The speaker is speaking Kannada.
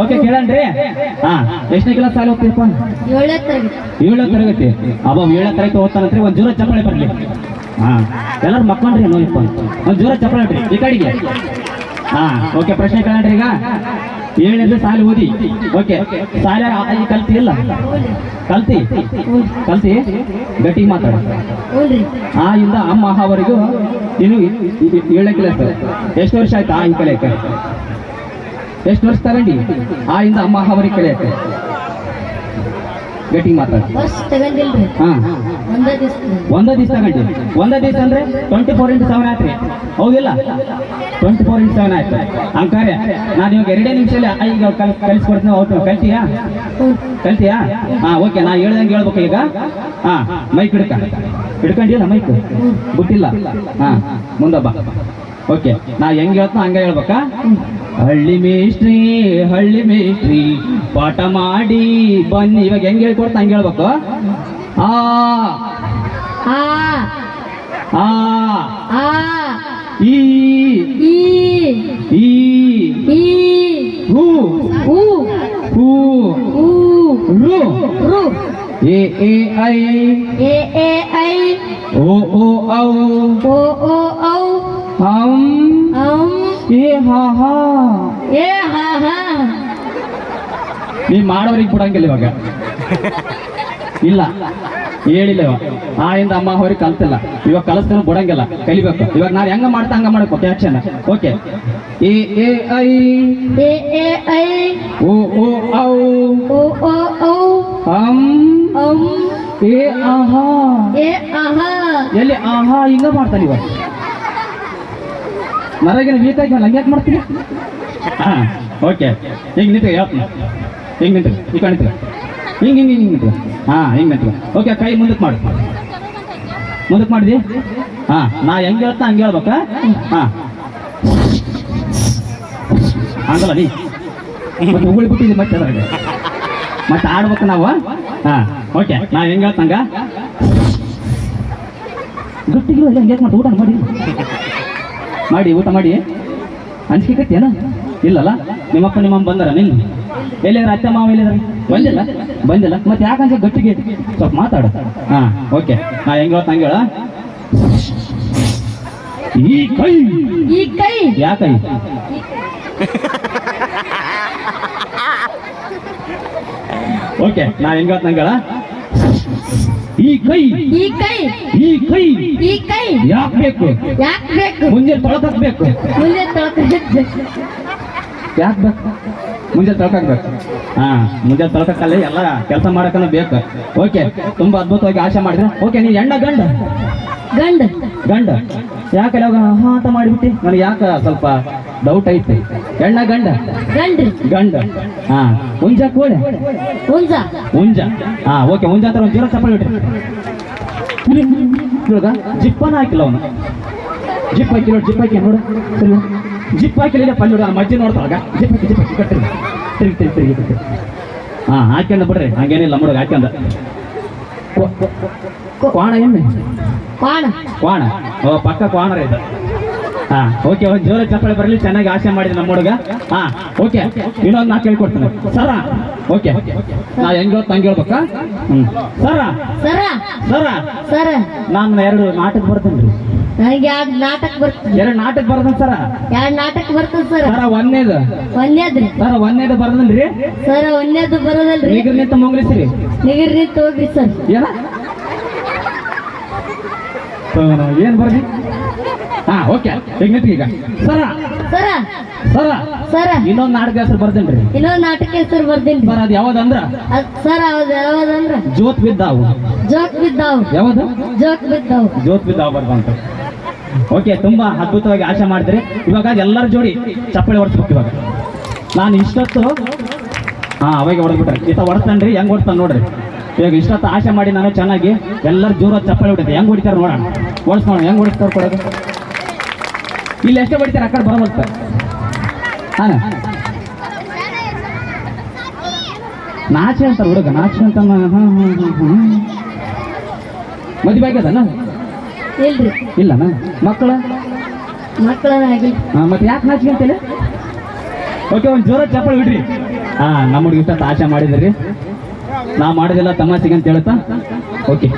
ಓಕೆ ಕೇಳಣ್ರಿ. ಹಾ, ಎಷ್ಟನೇ ಕ್ಲಾಸ್ ಸಾಲ ಹೋಗ್ತೀರಪ್ಪ? 7ನೇ ತರಗತಿ. 7ನೇ ತರಗತಿ. ಅಬ್ಬ 7ನೇ ತರಗತಿ ಓದ್ತಾನಂತ್ರಿ. ಒಂದ್ ಜೋರ ಚಪ್ಪಾಳೆ ಬರ್ಲಿ. ಹಾ, ಎಲ್ಲರೂ ಮಕ್ಕೊಂಡ್ರಿ ನೋಯಪ್ಪ. ಒಂದ್ ಜೋರ ಚಪ್ಪಾಳೆ ಬಿಡ್ರಿ ಈ ಕಡೆಗೆ. ಹಾ, ಓಕೆ ಪ್ರಶ್ನೆ ಕೇಳಣ್ರಿ. ಈಗ 7ನೇದು ಸಾಲ ಓದಿ. ಓಕೆ, ಸಾಲ ಕಲ್ತಿ ಇಲ್ಲ? ಕಲ್ತಿ ಗಟ್ಟಿಗೆ ಮಾತಾಡ. ಆ ಇಂದ ಅಮ್ಮ ಅವರಿಗೂ ನೀನು 7ನೇ ಕ್ಲಾಸ್. ಎಷ್ಟು ವರ್ಷ ಆಯ್ತಾ ಈ ಕಲಿಯಕ್ಕೆ? ಎಷ್ಟು ವರ್ಷ ತಗೊಂಡಿ ಆ ಇಂದ ಅಮ್ಮ ಅವರಿಗೆ ಕಲಿಯಕ್ಕೆ? ಗಟ್ಟಿಗೆ ಮಾತಾಡ. ಹಾ, ಒಂದೇ ದಿವಸ ತಗೊಂಡಿ. ಒಂದೇ ದಿವಸ ಅಂದ್ರೆ 24x7 ಆಯ್ತ್ರಿ, ಹೌದಿಲ್ಲ? 24x7 ಆಯ್ತು. ಹಂಗಾರೆ ನಾನು ಇವಾಗ 2 ನಿಮಿಷದಲ್ಲಿ ಈಗ ಕಲಿಸ್ಕೊಡ್ತೀನಿ. ಹೌದು, ಕಲ್ತಿಯಾ? ಹಾ, ಓಕೆ. ನಾ ಹೇಳ್ದಂಗೆ ಹೇಳ್ಬೇಕು ಈಗ. ಹಾ, ಮೈಕ್ ಹಿಡ್ಕೊಂಡಿಲ್ಲ? ಮೈಕ್ ಗೊತ್ತಿಲ್ಲ? ಹಾ, ಮುಂದಬ್ಬ. ಓಕೆ, ನಾ ಹೆಂಗ್ ಹೇಳ್ತಾ ಹಂಗ ಹೇಳ್ಬೇಕಾ? ಹಳ್ಳಿ ಮೇಷ್ಟ್ರಿ ಪಾಠ ಮಾಡಿ ಬನ್ನಿ. ಇವಾಗ ಹೆಂಗ್ ಹೇಳ್ಕೊಡ್ತಾ ಹಂಗ ಹೇಳ್ಬೇಕು. ಆ ಆ ಈ ಹೂ ರು ಎ ಐ ಓ ಔ ನೀ ಮಾಡೋರಿಗೆ ಬಿಡಂಗಿಲ್ಲ ಇವಾಗ. ಇಲ್ಲ, ಹೇಳಿಲ್ಲ ಇವಾಗ. ಆ ಇಂದ ಅಮ್ಮ ಅವ್ರಿಗೆ ಕಲ್ತಿಲ್ಲ. ಇವಾಗ ಕಲಿಸ್ತಾನು ಬಿಡಂಗಿಲ್ಲ, ಕಲಿಬೇಕು. ಇವಾಗ ನಾನು ಹೆಂಗ ಮಾಡ್ತಾ ಹಂಗ ಮಾಡಬೇಕು. ಆಕ್ಷನ್. ಓಕೆ, ಎ ಐ ಓ ಔ ಎ ಆಹಾ. ಎಲ್ಲಿ ಆಹಾ ಹಿಂಗ ಮಾಡ್ತಾನೆ ಇವಾಗ. ನರಗಿನ ವೀಕ್ ಆಗಿ ಹಂಗೆ ಯಾಕೆ ಮಾಡ್ತೀನಿ? ಹಾ, ಓಕೆ. ಹಿಂಗೆ ನಿಂತ ಹೇಳ್ತೀನಿ. ಹಿಂಗೆ ನಿಂತ ಈ ಕಡೆ ನಿಂತ ಹಿಂಗೆ ನಿಂತ. ಹಾ, ಹಿಂಗೆ ನಿಂತ. ಓಕೆ, ಕೈ ಮುಂದಕ್ಕೆ ಮಾಡಿದಿ. ಹಾ, ನಾ ಹೆಂಗೆ ಹೇಳ್ತಾ ಹಂಗೆ ಹೇಳ್ಬೇಕಾ? ಹಾ, ಹಂಗಲ್ಲ ನೀ ಮತ್ತೆ ಉಗುಳಿ ಬಿಟ್ಟಿದ್ದಿ ಮತ್ತೆ ಅದ್ರಾಗ ಮತ್ತೆ ಆಡ್ಬೇಕು ನಾವು. ಹಾ, ಓಕೆ. ನಾ ಹೆಂಗೆ ಹೇಳ್ತಂಗ ಗಟ್ಟಿಗಿಲ್ಲ. ಹೆಂಗೆ ಮಾಡ್ತಾ ಊಟ ಮಾಡಿ ಅಂಜಿಕೆ ಕಟ್ಟಿಯೇನ? ಇಲ್ಲಲ್ಲ. ನಿಮ್ಮಪ್ಪ ನಿಮ್ಮಮ್ಮ ಬಂದಾರ? ನಿನ್ನ ಎಲ್ಲಿದ್ರ? ಅತ್ತೆ ಮಾವ ಎಲ್ಲಿದ್ರ? ಬಂದಿಲ್ಲ. ಮತ್ತೆ ಯಾಕಂದ್ರೆ ಗಟ್ಟಿಗೆ ಸ್ವಲ್ಪ ಮಾತಾಡು. ಹಾ, ಓಕೆ. ನಾ ಹೆಂಗ ಹೇಳ್ತ ಹಂಗ ಹೇಳ. ಈ ಕೈ ಯಾಕೈ? ಓಕೆ, ನಾ ಹೆಂಗ ಹೇಳ್ತ ಹಂಗ ಹೇಳ. ಈ ಕೈ ಯಾಕೆ ಬೇಕು? ಮುಂಜೆ ತೊಳಕಬೇಕು. ಯಾಕೆ ಬೇಕು? ಮುಂಜೆ ತೊಳಕಬೇಕು. ಹಾ, ಮುಂಜೆ ತೊಳಕಲ್ಲ, ಎಲ್ಲ ಕೆಲಸ ಮಾಡಕ್ಕೂ ಬೇಕು. ಓಕೆ, ತುಂಬಾ ಅದ್ಭುತವಾಗಿ ಆಶೆ ಮಾಡಿದ್ರೆ. ಓಕೆ, ನೀ ಹೆಣ್ಣ ಗಂಡ? ಯಾಕೆ ಹಾ ಅಂತ ಮಾಡಿಬಿಟ್ಟಿ? ನನಗೆ ಯಾಕೆ ಸ್ವಲ್ಪ ಡೌಟ್ ಐತಿ. ಹೆಣ್ಣ ಗಂಡ? ಹಾ, ಹುಂಜ ಕೋಳಿ? ಹುಂಜ. ಹಾ, ಓಕೆ. ಹುಂಜ ಅಂತ ಒಂದು ಜೀರೋ ಚಪ್ಪಲ್ ಬಿಟ್ರಿ. ಇವಾಗ ಜಿಪ್ಪನ ಹಾಕಿಲ್ಲ ಅವನು. ಜಿಪ್ ಹಾಕಿ ನೋಡು. ಜಿಪ್ ಹಾಕಿಲ್ಲ ಪಲ್ಲು ಮಜ್ಜಿ ನೋಡ್ತಾವಾಗ. ಜಿಪ್ ಹಾಕಿ ಕಟ್ಟಿರಿ. ತಿರುಗಿ. ಹಾ, ಹಾಕ್ಯಂದ ಬಿಡ್ರಿ. ಹಂಗೇನಿಲ್ಲ ಹುಡುಗ ಹಾಕ್ಯಂದ. ಕ್ವಾಣ ಎಮ್ಮೆ? ಕ್ವಾಣ. ಓ, ಪಕ್ಕ ಕ್ವಾಣರ ಇದೆ. ಹಾ, ಓಕೆ. ಒಂದು ಜೋರ ಚಪ್ಪಳೆ ಬರಲಿ. ಚೆನ್ನಾಗಿ ಆಸೆ ಮಾಡಿದೆ ನಮ್ಮ ಹುಡುಗ. ಹಾ, ಓಕೆ. ಇನ್ನೊಂದು ನಾ ಕೇಳ್ಕೊಡ್ತೇನೆ. ಸರ. ಓಕೆ, ನಾ ಹೆಂಗ್ ಹಂಗೆ ಹೇಳ್ಬೇಕಾ? ಸರ. ನಾನು 2 ನಾಟಕ ಬರ್ತೇನ್ರಿ. ನನಗೆ 2 ನಾಟಕ ಬರ್ತದೆ. 2 ನಾಟಕ ಬರ್ತೇನೆ ಸರ. 2 ನಾಟಕ ಬರ್ತದೆ ಸರ. ಒಂದೇದು ಬರೋದಲ್ರಿ? ಸರ ಒಂದೇದು ಬರೋದಲ್ರಿ. ನಿಗರ್ ನಿಂತ ಮುಗಿಸ್ರಿ. ಹೋಗ್ರಿ ಸರ್. ಏನ್ ಬರ್ದಿ? ಹಾ, ಓಕೆ. ಈಗ ಸರ ಇನ್ನೊಂದು ನಾಟಕ ಹೆಸರು ಬರ್ದೇನ್ರಿ. ಸರ್, ಅದು ಯಾವ್ದಂದ್ರ? ಜೋತ್ ಬಿದ್ದಾವು. ಯಾವ್ದು? ಜೋತ್ ಬಿದ್ದಾವು ಬರ್ದಂತ. ಓಕೆ, ತುಂಬಾ ಅದ್ಭುತವಾಗಿ ಆಶೆ ಮಾಡಿದ್ರಿ. ಇವಾಗ ಎಲ್ಲರ ಜೋಡಿ ಚಪ್ಪಳಿ ಹೊಡ್ಸ್ಬೇಕು. ಇವಾಗ ನಾನು ಇಷ್ಟೊತ್ತು ಅವಾಗ ಹೊಡೆದ್ಬಿಟ್ರೆ ಈತ ಹೊಡ್ತಾನ್ರಿ. ಹೆಂಗ್ ಹೊಡ್ತಾನೆ ನೋಡ್ರಿ. ಇವಾಗ ಇಷ್ಟೊತ್ತು ಆಶೆ ಮಾಡಿ ನಾನು ಚೆನ್ನಾಗಿ ಎಲ್ಲರ ಜೋರ ಚಪ್ಪಳಿ ಹೊಡಿತೆ. ಹೆಂಗ್ ಹೊಡಿತಾರೆ ನೋಡೋಣ. ಹೊಡ್ಸ್ಕೊಳ ಹೆಂಗ್ ಹೊಡಿಸ್ತಾರೆ ಕೊಡೋದು. ಇಲ್ಲಿ ಎಷ್ಟೇ ಹೊಡಿತಾರೆ ಆ ಕಡೆ ಬರಬಲ್ತ. ಹಾಂ, ನಾಚೆ ಅಂತಾರೆ ಹುಡುಗ. ನಾಚೆ ಅಂತ ಮದುವೆ ಆಗ್ಯದನ? ಇಲ್ಲನ? ಮಕ್ಕಳ ಮತ್ತೆ ಯಾಕೆ ನಾಚಿಗೆ ಅಂತೇಳಿ? ಓಕೆ, ಒಂದು ಜೋರ ಚಪ್ಪಳಿ ಬಿಡ್ರಿ. ಹಾ ನಮ್ಮ ಹುಡುಗಿ ಇಷ್ಟ ಆಶೆ ಮಾಡಿದ್ರಿ ನಾ ಮಾಡಿದಿಲ್ಲ ತಮಾಷೆಗೆ ಅಂತ ಹೇಳ್ತಾ ಓಕೆ